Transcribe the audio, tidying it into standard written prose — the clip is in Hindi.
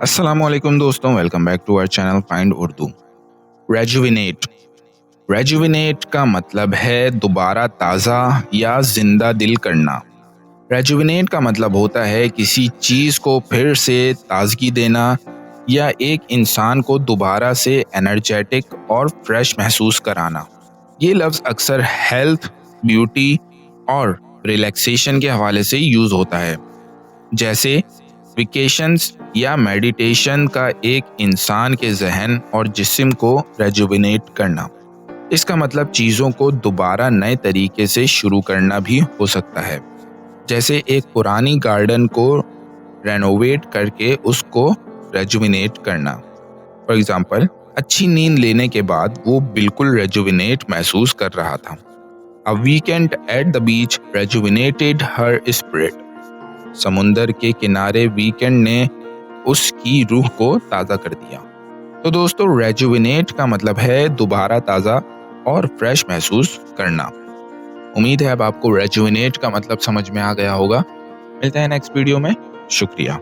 अस्सलामुअलैकुम दोस्तों, welcome back to our channel find Urdu. Rejuvenate. Rejuvenate का मतलब है दोबारा ताज़ा या जिंदा दिल करना। रेजुविनेट का मतलब होता है किसी चीज़ को फिर से ताजगी देना या एक इंसान को दोबारा से एनर्जेटिक और फ्रेश महसूस कराना। ये लफ्ज़ अक्सर हेल्थ, ब्यूटी और रिलैक्सेशन के हवाले से यूज़ होता है, जैसे वेकेशंस या मेडिटेशन का एक इंसान के जहन और जिस्म को रेजुविनेट करना। इसका मतलब चीज़ों को दोबारा नए तरीके से शुरू करना भी हो सकता है, जैसे एक पुरानी गार्डन को रेनोवेट करके उसको रेजुविनेट करना। फॉर एग्जांपल, अच्छी नींद लेने के बाद वो बिल्कुल रेजुविनेट महसूस कर रहा था। A weekend at the beach rejuvenated her spirit. समुंदर के किनारे वीकेंड ने उसकी रूह को ताज़ा कर दिया। तो दोस्तों, रेजुविनेट का मतलब है दोबारा ताज़ा और फ्रेश महसूस करना। उम्मीद है अब आपको रेजुविनेट का मतलब समझ में आ गया होगा। मिलते हैं नेक्स्ट वीडियो में। शुक्रिया।